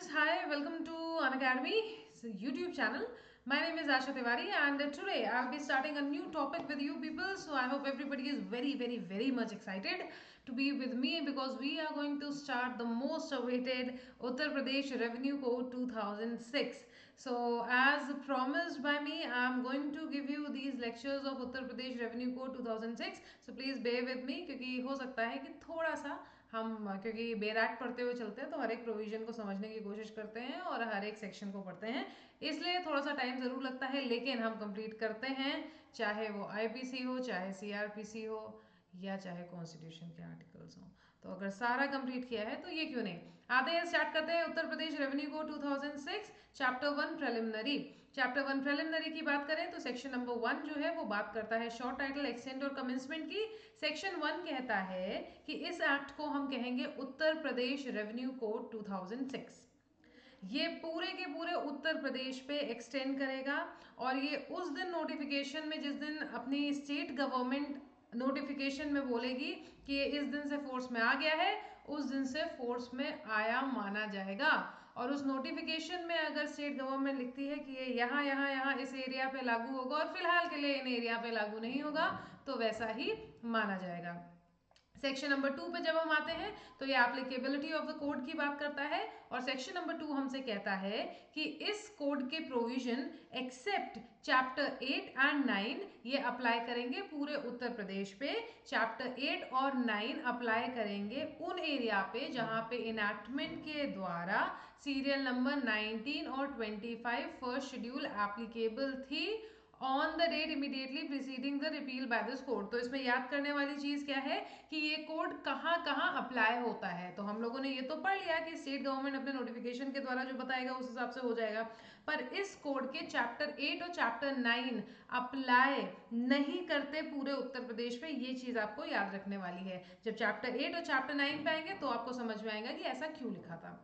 Hi, welcome to Unacademy YouTube channel. My name is Asha Tiwari and today I'll be starting a new topic with you people. So I hope everybody is very much excited to be with me because we are going to start the most awaited Uttar Pradesh Revenue Code 2006. So as promised by me, I'm going to give you these lectures of Uttar Pradesh Revenue Code 2006. So please bear with me क्योंकि हो सकता है कि थोड़ा सा हम क्योंकि बेरैक पढ़ते हुए चलते हैं तो हर एक प्रोविजन को समझने की कोशिश करते हैं और हर एक सेक्शन को पढ़ते हैं, इसलिए थोड़ा सा टाइम ज़रूर लगता है लेकिन हम कंप्लीट करते हैं, चाहे वो आईपीसी हो, चाहे सीआरपीसी हो या चाहे कॉन्स्टिट्यूशन के आर्टिकल्स हो। तो अगर सारा कंप्लीट किया है तो ये क्यों नहीं। आते हैं, स्टार्ट करते हैं Uttar Pradesh revenue code 2006 chapter 1 preliminary. Chapter 1 preliminary की बात करें तो सेक्शन नंबर 1 जो है वो बात करता है शॉर्ट टाइटल एक्सटेंट और कमेंसमेंट की। सेक्शन 1 कहता है कि इस एक्ट को हम कहेंगे उत्तर प्रदेश रेवेन्यू कोड 2006। ये पूरे के पूरे उत्तर प्रदेश पे एक्सटेंड करेगा और ये उस दिन नोटिफिकेशन में जिस दिन अपनी स्टेट गवर्नमेंट नोटिफिकेशन में बोलेगी कि ये इस दिन से फोर्स में आ गया है, उस दिन से फोर्स में आया माना जाएगा। और उस नोटिफिकेशन में अगर स्टेट गवर्नमेंट लिखती है कि ये यहाँ यहाँ यहाँ इस एरिया पे लागू होगा और फिलहाल के लिए इन एरिया पे लागू नहीं होगा तो वैसा ही माना जाएगा। सेक्शन नंबर 2 पे जब हम आते हैं तो ये एप्लीकेबिलिटी ऑफ द कोड की बात करता है और सेक्शन नंबर 2 हमसे कहता है कि इस कोड के प्रोविजन एक्सेप्ट चैप्टर 8 एंड 9 ये अप्लाई करेंगे पूरे उत्तर प्रदेश पे। चैप्टर 8 और 9 अप्लाई करेंगे उन एरिया पे जहां पे इनैक्टमेंट के द्वारा सीरियल नंबर 19 और 25 फर्स्ट शेड्यूल एप्लीकेबल थी on the date immediately preceding the repeal by this code. तो इसमें याद करने वाली चीज क्या है कि ये कोड कहाँ कहाँ अप्लाई होता है। तो हम लोगों ने ये तो पढ़ लिया कि स्टेट गवर्नमेंट अपने नोटिफिकेशन के द्वारा जो बताएगा उस हिसाब से हो जाएगा, पर इस कोड के चैप्टर 8 और चैप्टर 9 अप्लाई नहीं करते पूरे उत्तर प्रदेश पे। ये चीज आपको याद रखने वाली है। जब चैप्टर 8 और चैप्टर 9 पे आएंगे तो आपको समझ में आएगा कि ऐसा क्यों लिखा था।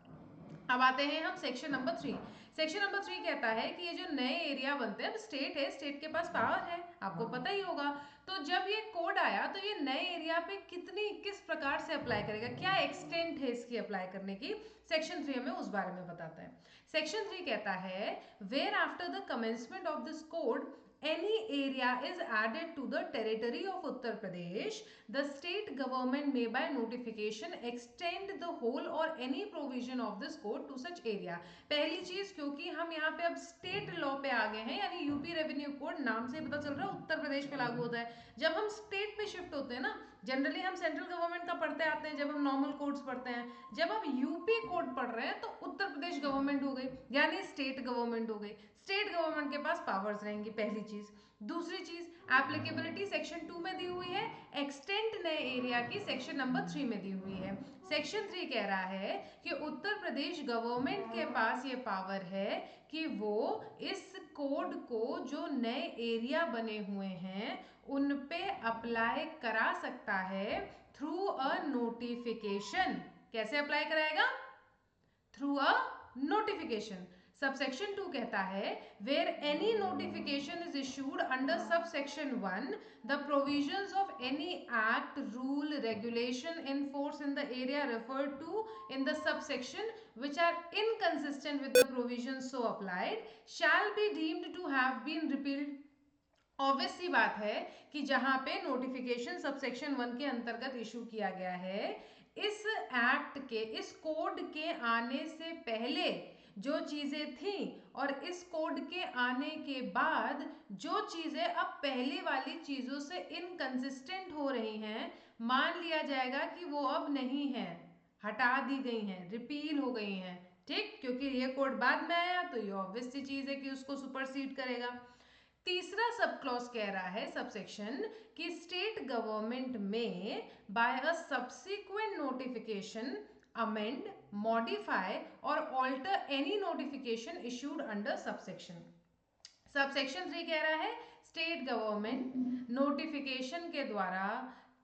अब आते हैं हम सेक्शन नंबर 3। सेक्शन नंबर 3 कहता है कि ये जो नए एरिया बनते हैं, अब स्टेट है, स्टेट के पास पावर है, आपको पता ही होगा। तो जब ये कोड आया तो ये नए एरिया पे किस प्रकार से अप्लाई करेगा, क्या एक्सटेंट है इसकी अप्लाई करने की, सेक्शन 3 हमें उस बारे में बताता है। सेक्शन 3 कहता है where after the commencement of this code any area is added to the territory of Uttar Pradesh, the state government may by notification extend the whole or any provision of this code to such area। पहली चीज, क्योंकि हम यहाँ पे अब state law पे आ गए हैं, यानी यूपी रेवेन्यू कोड नाम से पता चल रहा है उत्तर प्रदेश पे लागू होता है। जब हम स्टेट पे शिफ्ट होते हैं ना, जनरली हम सेंट्रल गवर्नमेंट का पढ़ते आते हैं जब हम नॉर्मल कोड्स पढ़ते हैं, जब हम यूपी कोड पढ़ रहे हैं तो उत्तर प्रदेश गवर्नमेंट हो गई, यानी स्टेट गवर्नमेंट हो गई। स्टेट गवर्नमेंट के पास पावर्स रहेंगी, पहली चीज। दूसरी चीज, एप्लीकेबिलिटी सेक्शन 2 में दी हुई है, एक्सटेंट नए एरिया की सेक्शन नंबर 3 में दी हुई है। सेक्शन 3 कह रहा है कि उत्तर प्रदेश गवर्नमेंट के पास ये पावर है कि वो इस कोड को जो नए एरिया बने हुए हैं उन पे अप्लाई करा सकता है थ्रू अ नोटिफिकेशन। कैसे अप्लाई कराएगा? Through a notification. सबसेक्शन 2 कहता है where any notification is issued under subsection 1 the provisions of any act rule regulation in force in the area referred to in the subsection which are inconsistent with the provisions so applied shall be deemed to have been repealed। Obvious सी बात है कि जहां पे notification subsection 1 के अंतर्गत issue किया गया है, इस एक्ट के, इस कोड के आने से पहले जो चीजें थी और इस कोड के आने के बाद जो चीजें अब पहले वाली चीजों से इनकंसिस्टेंट हो रही हैं, मान लिया जाएगा कि वो अब नहीं है, हटा दी गई हैं, रिपील हो गई हैं। ठीक, क्योंकि ये कोड बाद में आया तो ये ऑब्वियस सी चीज है कि उसको सुपरसीड करेगा। तीसरा सब क्लॉज कह रहा है सबसेक्शन कि स्टेट गवर्नमेंट में by a subsequent notification amend, modify और alter any notification issued under subsection. Subsection 3 कह रहा है स्टेट गवर्नमेंट नोटिफिकेशन के द्वारा,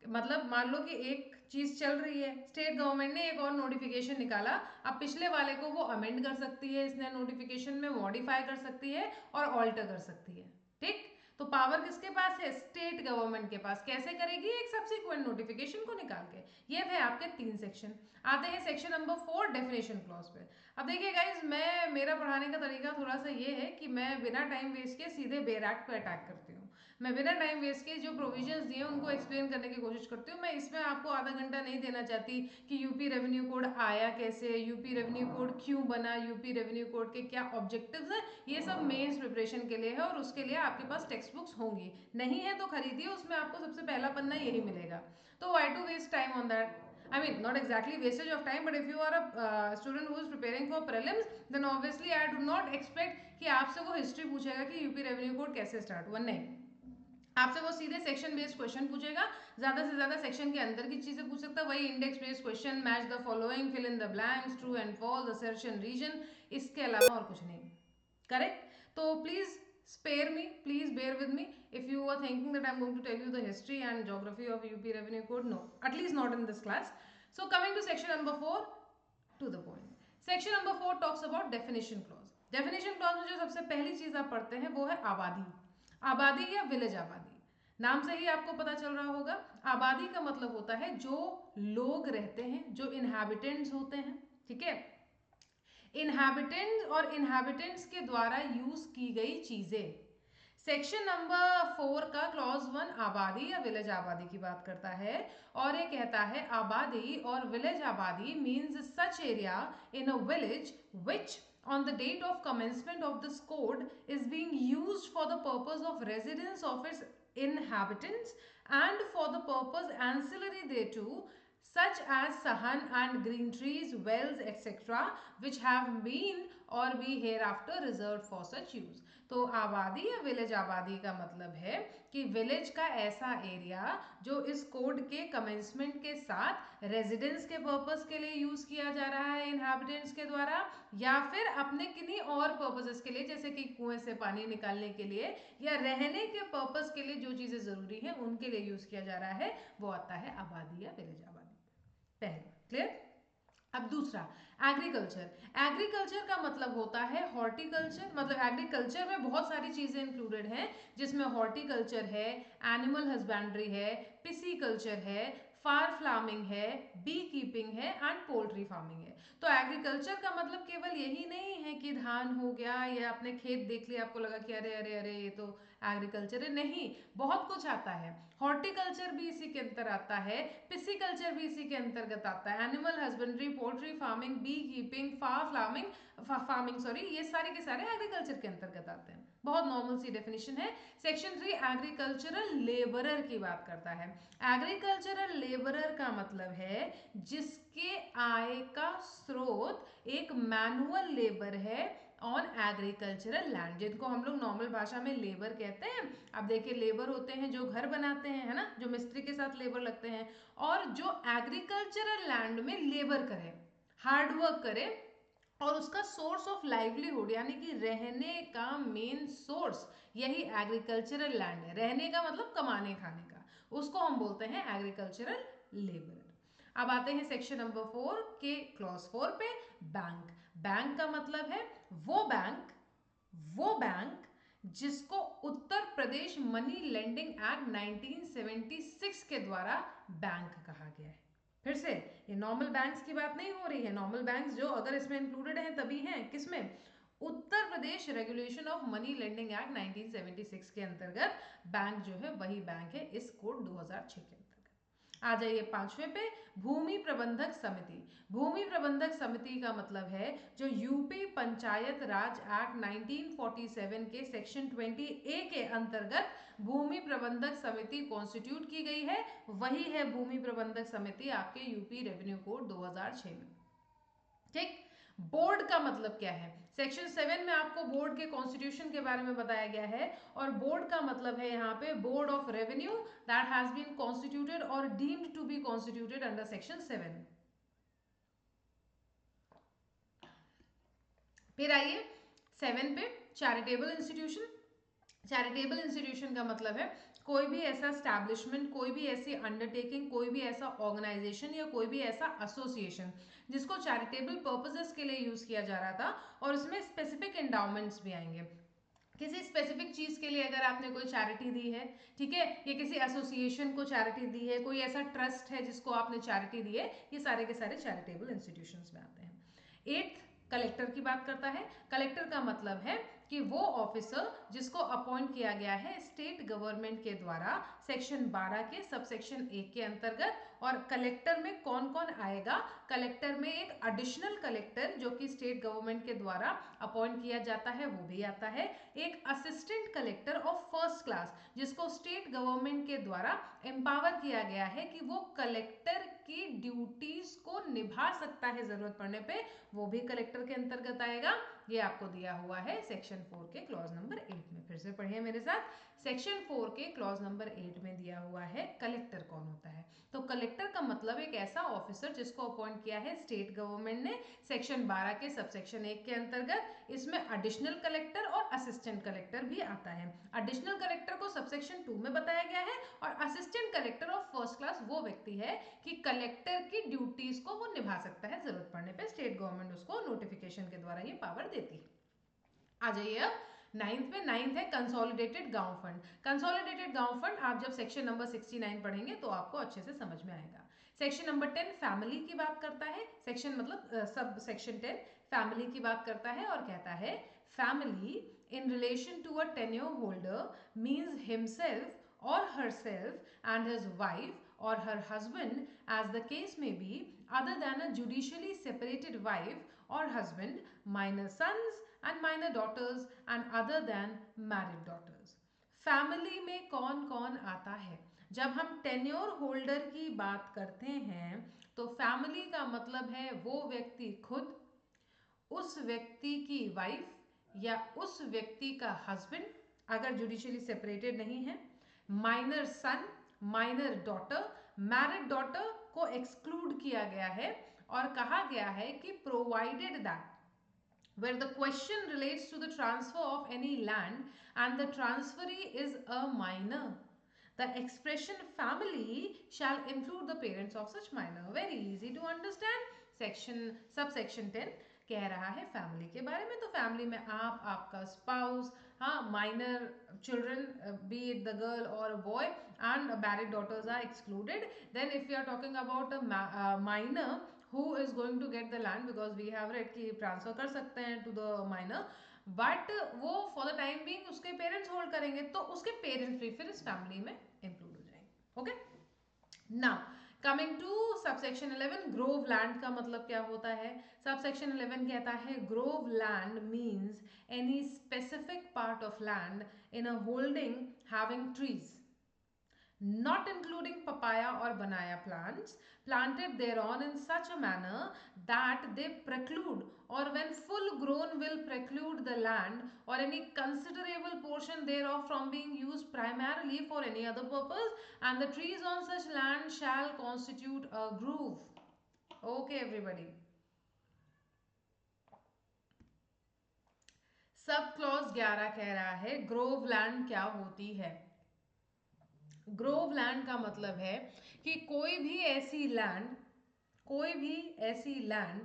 मतलब मान लो कि एक चीज चल रही है, स्टेट गवर्नमेंट ने एक और नोटिफिकेशन निकाला, अब पिछले वाले को वो अमेंड कर सकती है, इसने नोटिफिकेशन में मॉडिफाई कर सकती है और ऑल्टर कर सकती है। ठीक, तो पावर किसके पास है? स्टेट गवर्नमेंट के पास। कैसे करेगी? एक सब्सिक्वेंट नोटिफिकेशन को निकाल के। ये थे आपके 3 सेक्शन। आते हैं सेक्शन नंबर 4 डेफिनेशन क्लॉज पे। अब देखिए गाइज, मेरा पढ़ाने का तरीका थोड़ा सा ये है कि मैं बिना टाइम वेस्ट के सीधे बेर एक्ट पे अटैक करती हूँ। मैं बिना टाइम वेस्ट के जो प्रोविजंस दिए उनको एक्सप्लेन करने की कोशिश करती हूँ। मैं इसमें आपको आधा घंटा नहीं देना चाहती कि यूपी रेवेन्यू कोड आया कैसे, यूपी रेवेन्यू कोड क्यों बना, यूपी रेवेन्यू कोड के क्या ऑब्जेक्टिव्स हैं। ये सब मेंस प्रिपरेशन के लिए है और उसके लिए आपके पास टेक्स्ट बुक्स होंगी। नहीं है तो खरीदिए, उसमें आपको सबसे पहला पन्ना यही मिलेगा। तो why to waste time on that? I mean, not exactly wastage of time, but if you are a student who is preparing for prelims, then obviously I do not expect कि आपसे वो हिस्ट्री पूछेगा कि UP revenue code कैसे start हुआ। नहीं, आपसे वो सीधे सेक्शन बेस्ड क्वेश्चन पूछेगा। ज्यादा से ज्यादा सेक्शन के अंदर की चीजें पूछ सकता है, वही index based question, match the following, fill in the blanks, true and false, assertion, reason, इसके अलावा और कुछ नहीं। करेक्ट? तो please spare me, please bear with me if you are thinking that I'm going to tell you the history and geography of UP revenue code. No, at least not in this class. So coming to section number 4, to the point. Section number 4 talks about definition clause. Definition clause में जो सबसे पहली चीज आप पढ़ते हैं वो है आबादी। आबादी या विलेज आबादी, नाम से ही आपको पता चल रहा होगा। आबादी का मतलब होता है जो लोग रहते हैं, जो इनहैबिटेंट्स होते हैं, ठीक है। इनहैबिटेंट्स और इनहैबिटेंट्स के द्वारा यूज की गई चीजें। सेक्शन नंबर 4 का क्लॉज 1 आबादी या विलेज आबादी की बात करता है और ये कहता है आबादी और विलेज आबादी means such area in a village which on the date of commencement of this code is being used for the purpose of residence of its inhabitants and for the purpose ancillary thereto, such as sahan and green trees, wells, etc., which have been or be hereafter reserved for such use. तो आबादी या village आबादी का मतलब है कि village का ऐसा एरिया जो इस कोड के कमेंसमेंट के साथ रेजिडेंस के पर्पस के लिए यूज किया जा रहा है इनहैबिटेंट्स के द्वारा, या फिर अपने किन्हीं और पर्पसेस के लिए, जैसे कि कुएं से पानी निकालने के लिए या रहने के पर्पस के लिए जो चीजें जरूरी है उनके लिए यूज किया जा रहा है, वो आता है आबादी या विलेज आबादी। पहला क्लियर। अब दूसरा एग्रीकल्चर। एग्रीकल्चर का मतलब होता है हॉर्टिकल्चर। मतलब एग्रीकल्चर में बहुत सारी चीजें इंक्लूडेड हैं, जिसमें हॉर्टिकल्चर है, एनिमल हस्बेंड्री है, पिसीकल्चर है, फार फार्मिंग है, बी कीपिंग है एंड पोल्ट्री फार्मिंग है। तो एग्रीकल्चर का मतलब केवल यही नहीं है कि धान हो गया या आपने खेत देख लिया आपको लगा कि अरे अरे अरे ये तो एग्रीकल्चर है, नहीं, बहुत कुछ आता है। हॉर्टिकल्चर भी इसी के अंतर आता है, पिसिकल्चर भी इसी के अंतर्गत आता है, animal husbandry, poultry farming, bee keeping, farming sorry, ये सारे के सारे एग्रीकल्चर के अंतर्गत आते हैं। बहुत नॉर्मल सी डेफिनेशन है। सेक्शन 3 एग्रीकल्चरल लेबरर की बात करता है। एग्रीकल्चरल लेबरर का मतलब है जिसके आय का स्रोत एक मैनुअल लेबर है ऑन एग्रीकल्चरल लैंड, जिनको हम लोग नॉर्मल भाषा में लेबर कहते हैं। अब देखिए, लेबर होते हैं जो घर बनाते हैं, है ना, जो मिस्त्री के साथ लेबर लगते हैं, और जो एग्रीकल्चरल लैंड में लेबर करे, हार्ड वर्क करे और उसका सोर्स ऑफ लाइवलीहुड यानी कि रहने का मेन सोर्स यही एग्रीकल्चरल लैंड है। रहने का मतलब कमाने खाने का, उसको हम बोलते हैं एग्रीकल्चरल लेबर। अब आते हैं सेक्शन नंबर 4 के क्लॉज 4 पे। बैंक। बैंक का मतलब है वो बैंक जिसको Uttar Pradesh money lending act 1976 के द्वारा बैंक कहा गया है। फिर से, ये नॉर्मल बैंक्स की बात नहीं हो रही है। नॉर्मल बैंक्स जो अगर इसमें इंक्लूडेड हैं तभी हैं, किसमें? Uttar Pradesh regulation of money lending act 1976 के अंतर्गत बैंक जो है वही बैंक है इस कोड 2006 के अंतर्गत। आ जाइए 5वें पे, भूमि प्रबंधक समिति। भूमि प्रबंधक समिति का मतलब है जो यूपी पंचायत राज एक्ट 1947 के सेक्शन 20A के अंतर्गत भूमि प्रबंधक समिति कॉन्स्टिट्यूट की गई है, वही है भूमि प्रबंधक समिति आपके यूपी रेवेन्यू कोड 2006 में। ठीक। बोर्ड का मतलब क्या है? सेक्शन 7 में आपको बोर्ड के कॉन्स्टिट्यूशन के बारे में बताया गया है और बोर्ड का मतलब है यहाँ पे board of revenue that has been constituted और deemed to be constituted under section 7। फिर आइए 7 पे, चैरिटेबल इंस्टीट्यूशन। चैरिटेबल इंस्टीट्यूशन का मतलब है कोई भी ऐसा स्टैब्लिशमेंट, कोई भी ऐसी अंडरटेकिंग, कोई भी ऐसा ऑर्गेनाइजेशन या कोई भी ऐसा एसोसिएशन जिसको चैरिटेबल पर्पसेस के लिए यूज किया जा रहा था और उसमें स्पेसिफिक एंडाउमेंट्स भी आएंगे। किसी स्पेसिफिक चीज के लिए अगर आपने कोई चैरिटी दी है, ठीक है, या किसी एसोसिएशन को चैरिटी दी है, कोई ऐसा ट्रस्ट है जिसको आपने चैरिटी दी है, ये सारे के सारे चैरिटेबल इंस्टीट्यूशंस में आते हैं। एट्थ, कलेक्टर की बात करता है। कलेक्टर का मतलब है कि वो ऑफिसर जिसको अपॉइंट किया गया है स्टेट गवर्नमेंट के द्वारा सेक्शन 12 के सबसेक्शन 1 के अंतर्गत। और कलेक्टर में कौन कौन आएगा? कलेक्टर में एक एडिशनल कलेक्टर जो कि स्टेट गवर्नमेंट के द्वारा अपॉइंट किया जाता है वो भी आता है। एक assistant collector of first class जिसको स्टेट गवर्नमेंट के द्वारा एम्पावर किया गया है कि वो कलेक्टर की ड्यूटीज को निभा सकता है जरूरत पड़ने पे, वो भी कलेक्टर के अंतर्गत आएगा। ये आपको दिया हुआ है सेक्शन 4 के क्लॉज नंबर 8 में। फिर से पढ़िए मेरे साथ। सेक्शन 4 के क्लॉज नंबर 8 में दिया हुआ है कलेक्टर कौन होता है। तो कलेक्टर का मतलब एक ऐसा ऑफिसर जिसको अपॉइंट किया है स्टेट गवर्नमेंट ने सेक्शन 12 के सबसेक्शन 1 के अंतर्गत। इसमें एडिशनल कलेक्टर और असिस्टेंट कलेक्टर भी आता है। एडिशनल कलेक्टर को सबसेक्शन 2 में बताया गया है और assistant collector of first class वो व्यक्ति है कि कलेक्टर की ड्यूटीज को वो निभा सकता है जरूरत पड़ने पे, स्टेट गवर्नमेंट उसको नोटिफिकेशन के द्वारा ये पावर देती है। आ जाइए अब नाइन्थ में। नाइन्थ है कंसोलिडेटेड गांव फंड। कंसोलिडेटेड गांव फंड आप जब सेक्शन नंबर 69 पढ़ेंगे तो आपको अच्छे से समझ में आएगा। सेक्शन नंबर 10 फैमिली की बात करता है। सेक्शन मतलब सब सेक्शन 10 फैमिली की बात करता है और कहता है family in relation to a tenure holder means himself or herself and his wife or her husband as the case may be other than a judicially separated wife or husband, minor sons and minor daughters and other than married daughters. Family में कौन कौन आता है? जब हम tenure holder की बात करते हैं तो फैमिली का मतलब है वो व्यक्ति खुद, उस व्यक्ति की वाइफ या उस व्यक्ति का हस्बैंड अगर जुडिशियली सेपरेटेड नहीं है, माइनर सन, माइनर डॉटर, मैरिड डॉटर को एक्सक्लूड किया गया है और कहा गया है कि provided that where the question relates to the transfer of any land and the transferee is a minor, the expression family shall include the parents of such minor. Very easy to understand. Section subsection 10 कह रहा है family के बारे में। तो family में आप, आपका स्पाउस, हाँ, minor children be it the girl और boy and married daughters are excluded. Then if you are talking about a minor who is going to get the land, because we have read कि transfer कर सकते हैं to the minor, but वो for the time being उसके parents hold करेंगे तो उसके parents भी फिर इस फैमिली में इंक्लूड हो जाएंगे। Okay, now coming to subsection 11 grove land का मतलब क्या होता है? सबसेक्शन 11 कहता है grove land means any specific part of land in a holding having trees not including papaya or banana plants planted thereon in such a manner that they preclude or when full grown will preclude the land or any considerable portion thereof from being used primarily for any other purpose, and the trees on such land shall constitute a grove. Okay everybody, sub clause 11 कह रहा है grove land क्या होती है। Grove land का मतलब है कि कोई भी ऐसी लैंड, कोई भी ऐसी लैंड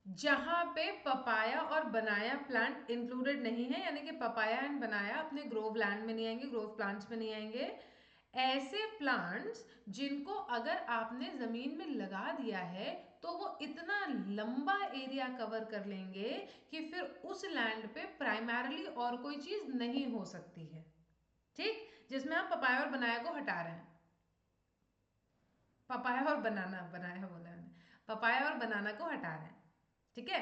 जहां पे पपाया और बनाया प्लांट इंक्लूडेड नहीं है, यानी कि पपाया एंड बनाया अपने ग्रोव लैंड में नहीं आएंगे, ग्रोव प्लांट्स में नहीं आएंगे। ऐसे प्लांट्स जिनको अगर आपने जमीन में लगा दिया है तो वो इतना लंबा एरिया कवर कर लेंगे कि फिर उस लैंड पे प्राइमरली और कोई चीज नहीं हो सकती है। ठीक, जिसमें हम पपाया और बनाया को हटा रहे हैं, पपाया और बनाना, बनाया बोला मैंने, पपाया और बनाना को हटा रहे हैं, ठीक है।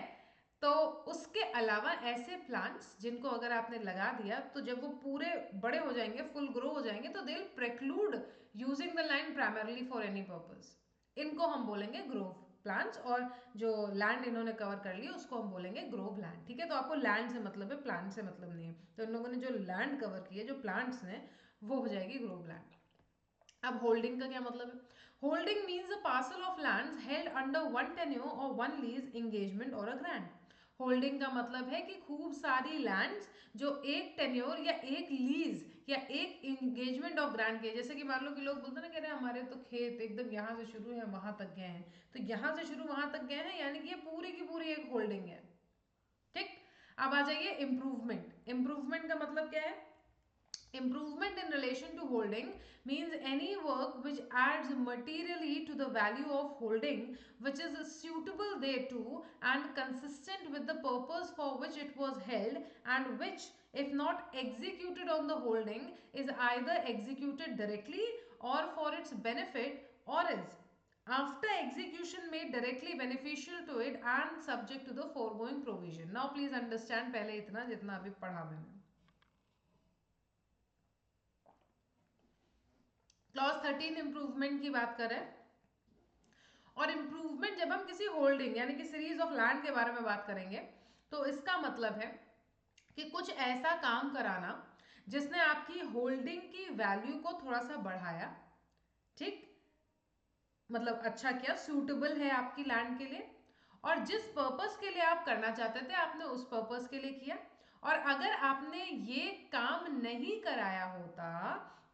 तो उसके अलावा ऐसे प्लांट्स जिनको अगर आपने लगा दिया तो जब वो पूरे बड़े हो जाएंगे, फुल ग्रो हो जाएंगे, तो they will preclude using the land primarily for any purpose, इनको हम बोलेंगे ग्रोव प्लांट्स। और जो लैंड इन्होंने कवर कर लिया उसको हम बोलेंगे ग्रोव लैंड, ठीक है। तो आपको लैंड से मतलब है, प्लांट से मतलब नहीं है। तो इन लोगों ने जो लैंड कवर की है, जो प्लांट्स ने, वो हो जाएगी ग्रोव लैंड। अब होल्डिंग का क्या मतलब है? Holding means a parcel of lands held under one tenure और वन लीज एंगेजमेंट और अ ग्रांट। होल्डिंग का मतलब है कि खूब सारी लैंड्स जो एक टेन्योर या एक लीज या एक एंगेजमेंट ऑफ ग्रांट के, जैसे कि मान लो कि लोग बोलते हैं ना, कह रहे हैं हमारे तो खेत एकदम यहाँ से शुरू है वहां तक गए हैं, तो यहाँ से शुरू वहां तक गए हैं, यानी कि ये पूरी की पूरी एक होल्डिंग है, ठीक। अब आ जाइए इम्प्रूवमेंट। इम्प्रूवमेंट का मतलब क्या है? Improvement in relation to holding means any work which adds materially to the value of holding, which is suitable thereto and consistent with the purpose for which it was held, and which, if not executed on the holding, is either executed directly or for its benefit, or is after execution made directly beneficial to it and subject to the foregoing provision. Now please understand पहले इतना जितना अभी पढ़ा मैंने। Clause 13 improvement की बात कर रहे हैं। और इंप्रूवमेंट जब हम किसी होल्डिंग यानी कि सीरीज ऑफ लैंड के बारे में बात करेंगे तो इसका मतलब है कि कुछ ऐसा काम कराना जिसने आपकी होल्डिंग की वैल्यू को थोड़ा सा बढ़ाया, ठीक, मतलब अच्छा किया, सूटेबल है आपकी लैंड के लिए, और जिस पर्पस के लिए आप करना चाहते थे आपने उस पर्पस के लिए किया। और अगर आपने ये काम नहीं कराया होता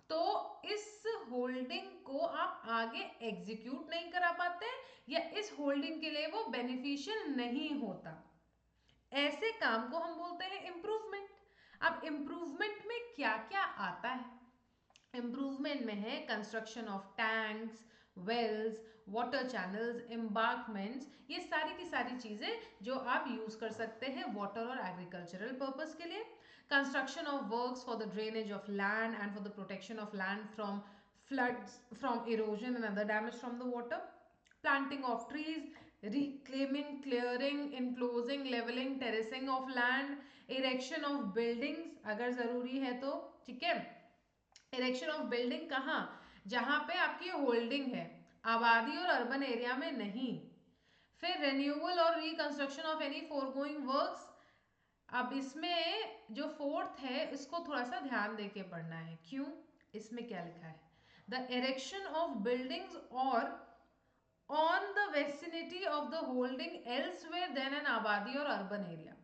तो इस होल्डिंग को आप आगे एग्जीक्यूट नहीं करा पाते या इस होल्डिंग के लिए वो बेनिफिशियल नहीं होता। ऐसे काम को हम बोलते हैं इम्प्रूवमेंट। अब इम्प्रूवमेंट में क्या क्या आता है? इम्प्रूवमेंट में है construction of tanks, wells, water channels, embankments, ये सारी की सारी चीजें जो आप यूज कर सकते हैं वाटर और एग्रीकल्चरल पर्पस के लिए। Construction of works for the drainage of land and for the protection of land from floods, from erosion and other damage from the water. Planting of trees, reclaiming, clearing, enclosing, leveling, terracing of land, erection of buildings अगर ज़रूरी है तो, ठीक है। Erection of building कहाँ? जहां पे आपकी होल्डिंग है, आबादी और अर्बन एरिया में नहीं। फिर रेन्यूअल और reconstruction of any foregoing works. अब इसमें जो फोर्थ है इसको थोड़ा सा ध्यान देके पढ़ना है। क्यों? इसमें क्या लिखा है? द इरेक्शन ऑफ बिल्डिंग्स और on the vicinity of the holding elsewhere than an abadi और urban area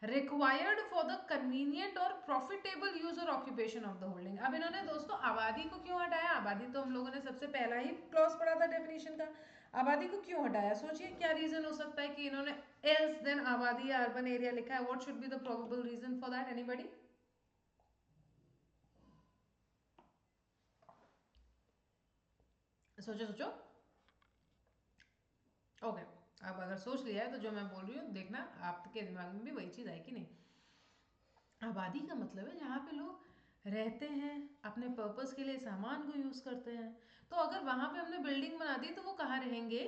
required for the convenient और प्रॉफिटेबल यूज और ऑक्यूपेशन ऑफ द होल्डिंग। अब इन्होंने दोस्तों आबादी को क्यों हटाया? आबादी तो हम लोगों ने सबसे पहला ही क्लॉज पढ़ा था डेफिनेशन का। आबादी को क्यों हटाया? सोचिए क्या रीजन हो सकता है कि इन्होंने एल्स देन आबादी या अर्बन एरिया लिखा है। What should be the probable reason for that? Anybody? सोचो सोचो। ओके, अब अगर सोच लिया है तो जो मैं बोल रही हूँ देखना आपके दिमाग में भी वही चीज आई कि नहीं। आबादी का मतलब है जहाँ पे लोग रहते हैं, अपने पर्पस के लिए सामान को यूज करते हैं। तो अगर वहां पे हमने बिल्डिंग बना दी तो वो कहाँ रहेंगे?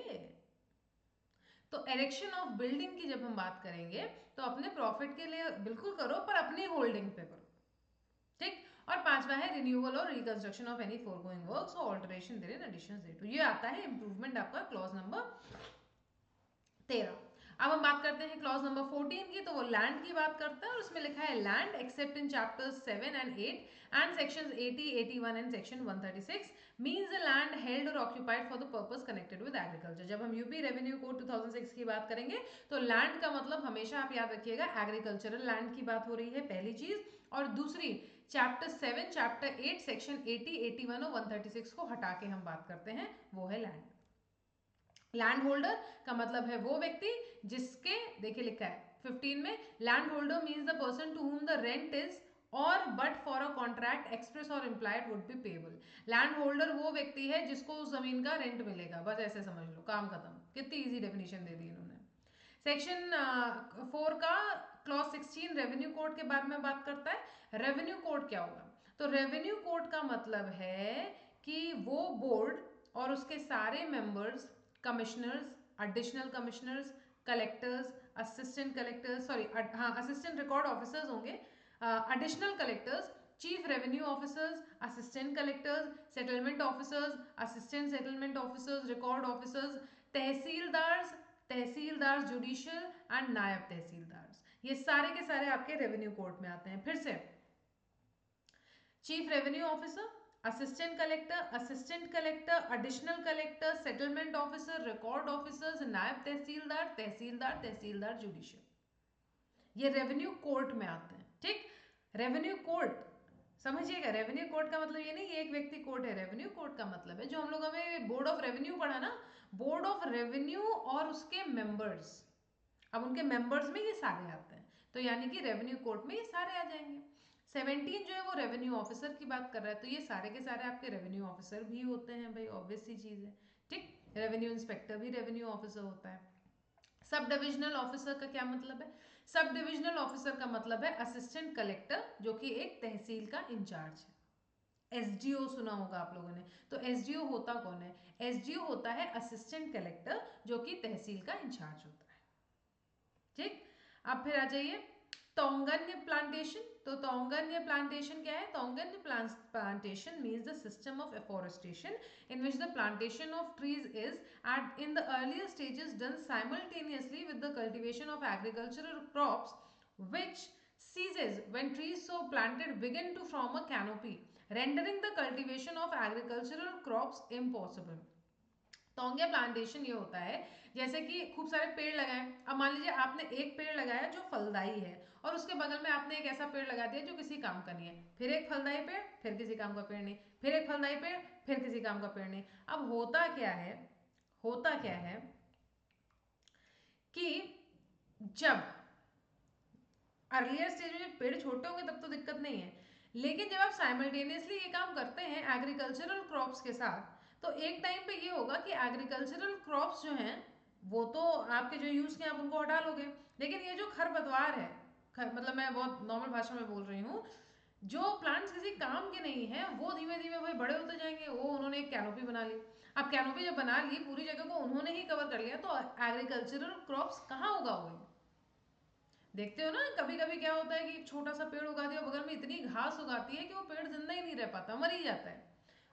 तो एरेक्शन ऑफ बिल्डिंग की जब हम बात करेंगे तो अपने प्रॉफिट के लिए बिल्कुल करो पर अपनी होल्डिंग पे करो, ठीक। और पांचवा है रिन्यूअल और reconstruction of any foregoing works और alteration therein addition thereto. ये आता है इंप्रूवमेंट आपका क्लॉज नंबर 13। अब हम बात करते हैं क्लॉज नंबर 14 की, तो वो लैंड की बात करता है और उसमें लिखा है land except in chapters 7 and 8 and sections 80, 81 and section 136 means the land held और occupied for the purpose connected with agriculture. जब हम यूपी रेवेन्यू कोड 2006 की बात करेंगे तो लैंड का मतलब हमेशा आप याद रखिएगा एग्रीकल्चरल लैंड की बात हो रही है, पहली चीज। और दूसरी, चैप्टर 7, चैप्टर 8, सेक्शन 80, 81 और 136 को हटा के हम बात करते हैं, वो है लैंड। लैंड होल्डर का मतलब है वो व्यक्ति जिसके, देखिए लिखा है 15 में, land holder means the person to whom the rent is और but for a contract express और implied would be payable. Land holder वो व्यक्ति है जिसको उस जमीन का रेंट मिलेगा, बस ऐसे समझ लो, काम खत्म। कितनी इजी डेफिनेशन दे दी इन्होंने। सेक्शन 4 का क्लॉज 16 रेवेन्यू कोड के बारे में बात करता है। रेवेन्यू कोड क्या होगा? तो रेवेन्यू कोड का मतलब है कि वो बोर्ड और उसके सारे members, commissioners, additional commissioners, collectors, assistant collectors, sorry हाँ असिस्टेंट रिकॉर्ड ऑफिसर्स होंगे, additional collectors, chief revenue officers, assistant collectors, settlement officers, assistant settlement officers, record officers, tehsildars, tehsildar judicial and naib tehsildar, ये सारे के सारे आपके रेवेन्यू कोर्ट में आते हैं। फिर से chief revenue officer, assistant collector, additional collector, settlement officer, record officers, नायब तहसीलदार, तहसीलदार, तहसीलदार जुडिशियल, ये रेवेन्यू कोर्ट में आते हैं, ठीक। रेवेन्यू कोर्ट समझिएगा, रेवेन्यू कोर्ट का मतलब ये नहीं ये एक व्यक्ति कोर्ट है। रेवेन्यू कोर्ट का मतलब है जो हम लोग हमें बोर्ड ऑफ रेवेन्यू पढ़ा ना, बोर्ड ऑफ रेवेन्यू और उसके मेंबर्स, अब उनके मेंबर्स में ये सारे आते हैं। तो यानी कि रेवेन्यू कोर्ट में ये सारे आ जाएंगे। 17 जो है वो रेवेन्यू ऑफिसर की बात कर रहा है, तो ये सारे के सारे आपके रेवेन्यू ऑफिसर भी होते हैं भाई, ऑब्वियस सी चीज़ है। ठीक, रेवेन्यू इंस्पेक्टर भी रेवेन्यू ऑफिसर होता है। सब डिविजनल ऑफिसर का क्या मतलब है? सब डिविजनल ऑफिसर का मतलब है असिस्टेंट कलेक्टर, जो कि एक तहसील का इंचार्ज है। एसडीओ सुना होगा आप लोगों ने, तो एसडीओ होता कौन है? एसडीओ होता है असिस्टेंट कलेक्टर, जो कि तहसील का इंचार्ज होता है। ठीक, अब फिर आ जाइए तोंगन्य प्लांटेशन। तो तोंगन्य प्लांटेशन क्या है? Taungya plantation means the system of afforestation in which the plantation of trees is at in the earlier stages done simultaneously with the cultivation of agricultural crops, which ceases when trees so planted begin to form a canopy, rendering the cultivation of agricultural crops impossible. Taungya plantation ये होता है जैसे कि खूब सारे पेड़ लगाए। अब मान लीजिए आपने एक पेड़ लगाया जो फलदायी है, और उसके बगल में आपने एक ऐसा पेड़ लगा दिया जो किसी काम का नहीं है, फिर एक फलदायी पेड़, फिर किसी काम का पेड़ नहीं, फिर एक फलदायी पेड़, फिर किसी काम का पेड़ नहीं। अब होता क्या है, होता क्या है कि जब अर्लियर स्टेज में जब पेड़ छोटे होंगे तब तो दिक्कत नहीं है, लेकिन जब आप साइमल्टेनियसली ये काम करते हैं एग्रीकल्चरल क्रॉप्स के साथ, तो एक टाइम पे ये होगा कि एग्रीकल्चरल क्रॉप्स जो हैं वो तो आपके जो यूज के आप उनको हटा लोगे, लेकिन ये जो खरपतवार है, मतलब मैं बहुत नॉर्मल भाषा में बोल रही हूँ, जो प्लांट्स किसी काम के नहीं है वो धीमे धीमे भाई बड़े होते जाएंगे। वो उन्होंने एक कैनोपी बना ली। अब कैनोपी जब बना ली, पूरी जगह को उन्होंने ही कवर कर लिया, तो एग्रीकल्चरल क्रॉप्स कहाँ उगाओगे? देखते हो ना, कभी कभी क्या होता है कि एक छोटा सा पेड़ उगा दिया, बगल में इतनी घास उगाती है कि वो पेड़ जिंदा ही नहीं रह पाता, मर ही जाता है।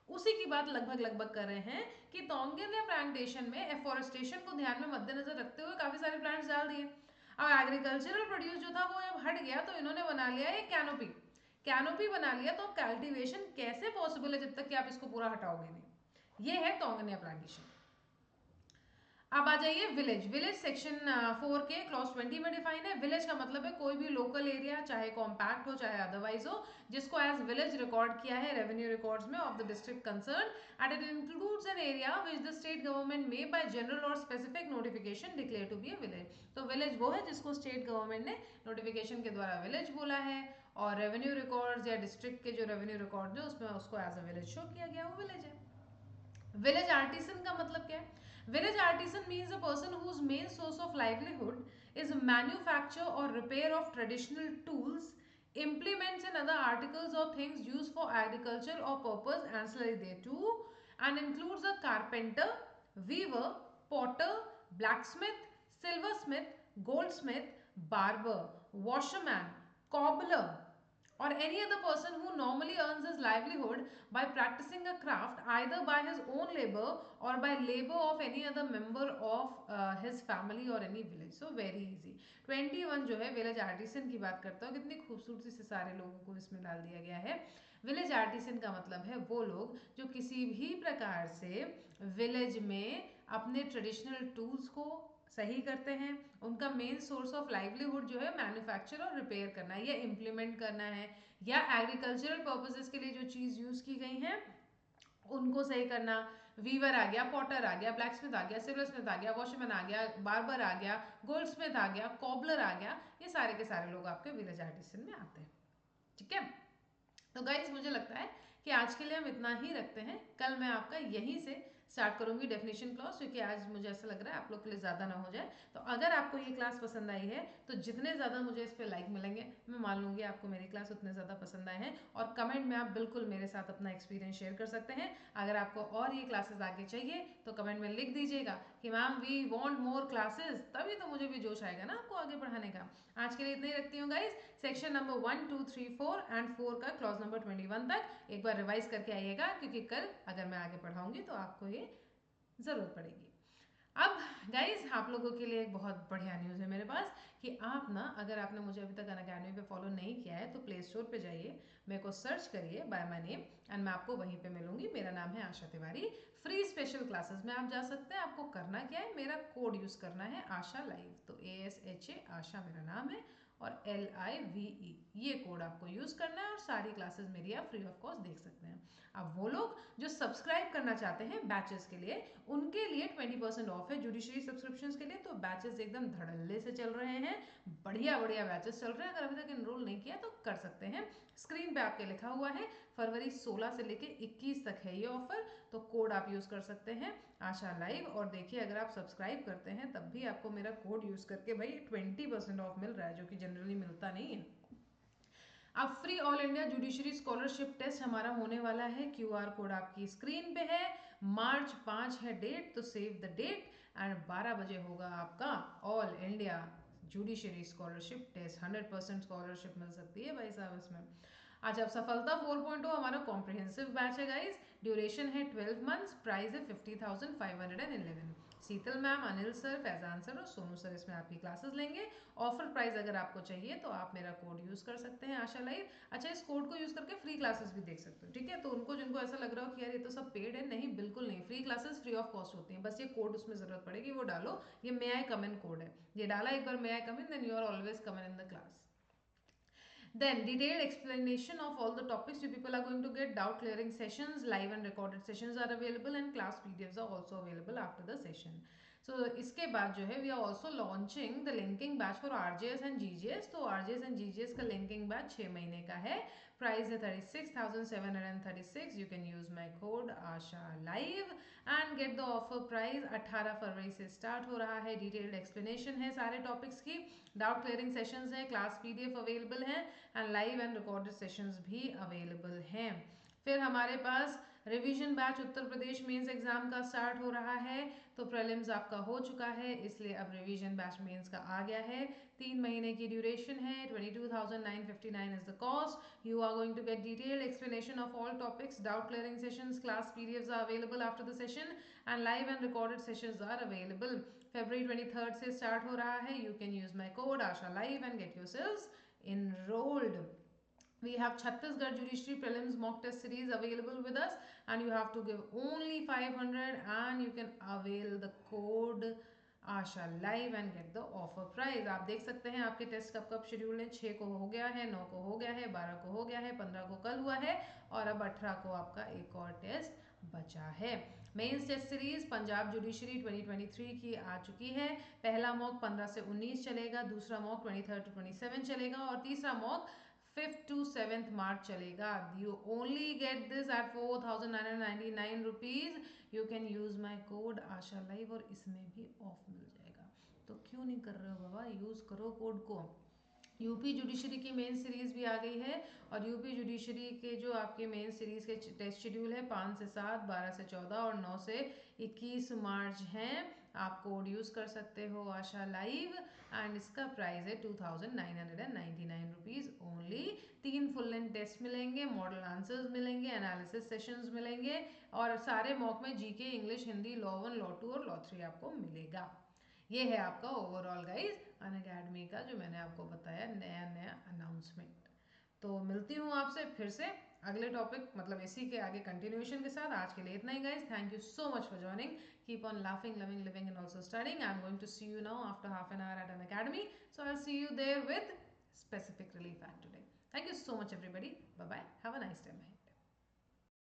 उसी की बात लगभग लगभग कर रहे हैं कि तोंगेनिया प्लांटेशन में एफोरेस्टेशन को ध्यान में मद्देनजर रखते हुए काफी सारे प्लांट्स डाल दिए। अब एग्रीकल्चरल प्रोड्यूस जो था वो जब हट गया, तो इन्होंने बना लिया एक कैनोपी। कैनोपी बना लिया, तो कल्टीवेशन कैसे पॉसिबल है जब तक कि आप इसको पूरा हटाओगे नहीं? ये है तोंगेनिया प्लांटेशन। अब आ जाइए विलेज। विलेज सेक्शन 4 के क्लॉज 20 में डिफाइन है। विलेज का मतलब है कोई भी लोकल एरिया, चाहे कॉम्पैक्ट हो चाहे अदरवाइज हो, जिसको एज विलेज रिकॉर्ड किया है रेवेन्यू रिकॉर्ड्स में of the district concern, and it includes an area which the state government में बाय जनरल और specific notification declare to be a village. तो विलेज वो है जिसको स्टेट गवर्नमेंट ने नोटिफिकेशन के द्वारा विलेज बोला है, और रेवेन्यू रिकॉर्ड्स या डिस्ट्रिक्ट के जो रेवेन्यू रिकॉर्ड है उसमें उसको एज अ विलेज शो किया गया, वो विलेज है। विलेज आर्टिसन का मतलब क्या है? Village artisan means a person whose main source of livelihood is manufacture or repair of traditional tools, implements and other articles or things used for agriculture or purpose ancillary thereto, and includes a carpenter, weaver, potter, blacksmith, silversmith, goldsmith, barber, washerman, cobbler, or any other person who normally earns his livelihood by practicing a craft either by his own labor or by labor of any other member of his family or any village. So very easy. 21 जो है village artisan की बात करता हूँ, कितनी खूबसूरती से सारे लोगों को इसमें डाल दिया गया है। विलेज आर्टिसन का मतलब है वो लोग जो किसी भी प्रकार से विलेज में अपने ट्रेडिशनल टूल्स को सही करते हैं। उनका मेन सोर्स ऑफ लाइवलीहुड जो है मैन्युफैक्चर और रिपेयर करना है या इम्प्लीमेंट करना है, या एग्रीकल्चरल पर्पसेस के लिए जो चीज़ यूज़ की गई हैं उनको सही करना। वीवर आ गया, पॉटर आ गया, ब्लैक स्मिथ आ गया, सिल्वर स्मिथ आ गया, वॉशमैन आ गया, बार्बर आ गया, गोल्ड स्मिथ आ गया, कॉबलर आ गया, ये सारे के सारे लोग आपके विलेज आर्टिसन में आते हैं। ठीक है, तो गाइज मुझे लगता है कि आज के लिए हम इतना ही रखते हैं। कल मैं आपका यहीं से स्टार्ट करूंगी डेफिनेशन क्लास, क्योंकि आज मुझे ऐसा लग रहा है आप लोग के लिए ज़्यादा ना हो जाए। तो अगर आपको ये क्लास पसंद आई है तो जितने ज़्यादा मुझे इस पर लाइक मिलेंगे मैं मान लूँगी आपको मेरी क्लास उतने ज़्यादा पसंद आए हैं। और कमेंट में आप बिल्कुल मेरे साथ अपना एक्सपीरियंस शेयर कर सकते हैं। अगर आपको और ये क्लासेस आगे चाहिए तो कमेंट में लिख दीजिएगा कि ma'am we want more classes, तभी तो मुझे भी जोश आएगा ना आपको आगे पढ़ाने का। आज के लिए इतना ही रखती हूँ गाइज। सेक्शन नंबर 1, 2, 3, 4 एंड 4 का क्लॉज नंबर 21 तक एक बार रिवाइज करके आइएगा, क्योंकि कल अगर मैं आगे पढ़ाऊंगी तो आपको ये ज़रूरत पड़ेगी। अब गाइज आप लोगों के लिए एक बहुत बढ़िया न्यूज़ है मेरे पास कि आप ना, अगर आपने मुझे अभी तक अनअकैडमी पे फॉलो नहीं किया है तो प्ले स्टोर पे जाइए, मेरे को सर्च करिए बाय माय नेम एंड मैं आपको वहीं पे मिलूंगी। मेरा नाम है आशा तिवारी। फ्री स्पेशल क्लासेस में आप जा सकते हैं। आपको करना क्या है, मेरा कोड यूज़ करना है आशा लाइव, तो ASHA आशा मेरा नाम है, और LIVE, ये कोड आपको यूज़ करना है और सारी क्लासेस मेरी आप फ्री ऑफ कॉस्ट देख सकते हैं। अब वो लोग जो सब्सक्राइब करना चाहते हैं बैचेस के लिए, उनके लिए 20% ऑफ है जुडिशरी सब्सक्रिप्शन के लिए। तो बैचेस एकदम धड़ल्ले से चल रहे हैं, बढ़िया बढ़िया बैचेस चल रहे हैं। अगर अभी तक एनरोल नहीं किया तो कर सकते हैं। स्क्रीन पे आपके लिखा हुआ है, फरवरी 16 से लेके 21 तक है ये ऑफर, तो कोड आप यूज़ कर सकते हैं आशा लाइव। और देखिए, अगर आप सब्सक्राइब करते हैं तब भी आपको मेरा कोड यूज़ करके भाई 20% ऑफ मिल रहा है, जो कि जनरली मिलता नहीं है। अब free all India judiciary scholarship test हमारा होने वाला है। QR कोड आपकी स्क्रीन पे है। मार्च 5 है डेट, तो सेव द डेट। एंड 12 बजे होगा आपका all India judiciary scholarship test. 100% scholarship मिल सकती है भाई साहब इसमें। अच्छा, अब सफलता 4.0 हमारा कॉम्प्रिहेंसिव बैच है गाइस। ड्यूरेशन है 12 मंथ्स, प्राइस है 50,511। Sheetal ma'am, Anil sir, Faizan sir और सोनू सर इसमें आपकी क्लासेस लेंगे। ऑफर प्राइस अगर आपको चाहिए तो आप मेरा कोड यूज़ कर सकते हैं आशा लाइव। अच्छा, इस कोड को यूज़ करके फ्री क्लासेस भी देख सकते हो, ठीक है। तो उनको जिनको ऐसा लग रहा हो कि यार ये तो सब पेड है, नहीं बिल्कुल नहीं, free classes free of cost होती हैं। बस ये कोड उसमें ज़रूरत पड़ेगी, वो डालो। ये मे आई कम इन कोड है, ये डाला एक बार may I come in, then you are always come in the class. Then detailed explanation of all the topics you people are going to get. Doubt clearing sessions, live and recorded sessions are available, and class PDFs are also available after the session. So इसके बाद जो है we are also launching the linking batch for RJS and GJS. तो RJS and GJS का linking batch 6 महीने का है। Price है 36,736. You can use my code ASHA LIVE and get the offer price. 18 फरवरी से स्टार्ट हो रहा है। डिटेल्ड एक्सप्लेनेशन है सारे टॉपिक्स की, डाउट क्लियरिंग सेशंस हैं, क्लास PDF अवेलेबल हैं and live and recorded sessions भी अवेलेबल हैं। फिर हमारे पास revision batch Uttar Pradesh mains exam का स्टार्ट हो रहा है। तो प्रीलिम्स आपका हो चुका है, इसलिए अब रिवीजन बैच मेंस का आ गया है। 3 महीने की ड्यूरेशन है। 22,959 is the cost. You are going to get detailed explanation of all topics, doubt clearing sessions, class PDFs are available after the session and live and recorded sessions are available. February 23rd से start हो रहा है। You can use my code Asha live and get yourselves enrolled. We have Chhattisgarh Judiciary Prelims Mock Test Series available with us, and you have to give only 500 and you can avail the code Asha live and get the offer price. आप देख सकते हैं आपके test कब कब schedule है। 6 को हो गया है, 9 को हो गया है, 12 को हो गया है, 15 को कल हुआ है और अब 18 को आपका एक और टेस्ट बचा है। Mains test series Punjab judiciary 2023 की आ चुकी है। पहला मॉक 15 से 19 चलेगा, दूसरा मॉक 23 to 27 चलेगा और तीसरा मॉक 5th to 7th मार्च चलेगा। You only get this at 4,999 rupees. You can use my code Asha live और इसमें भी ऑफ मिल जाएगा। तो क्यों नहीं कर रहे हो बाबा, यूज़ करो कोड को। यूपी जुडिशरी की मेन सीरीज भी आ गई है और यूपी जुडिशरी के जो आपके मेन सीरीज के टेस्ट शेड्यूल है 5 से 7, 12 से 14 और 9 से 21 मार्च हैं। आप कोड यूज़ कर सकते हो आशा लाइव एंड इसका प्राइस है 2,999 rupees only. 3 full length test मिलेंगे, मॉडल आंसर्स मिलेंगे, एनालिसिस सेशंस मिलेंगे और सारे मॉक में GK, English, Hindi, law 1, law 2 और लॉ 3 आपको मिलेगा। ये है आपका ओवरऑल गाइज अनअकैडमी का जो मैंने आपको बताया नया नया अनाउंसमेंट। तो मिलती हूँ आपसे फिर से अगले टॉपिक मतलब इसी के आगे कंटिन्यूएशन के साथ। आज के लिए इतना ही guys. Thank you so much for joining. Keep on laughing, loving, living and also studying. I am going to see you now after half an hour at Unacademy, so I will see you there with specific relief act today. Thank you so much everybody. Bye bye. Have a nice day.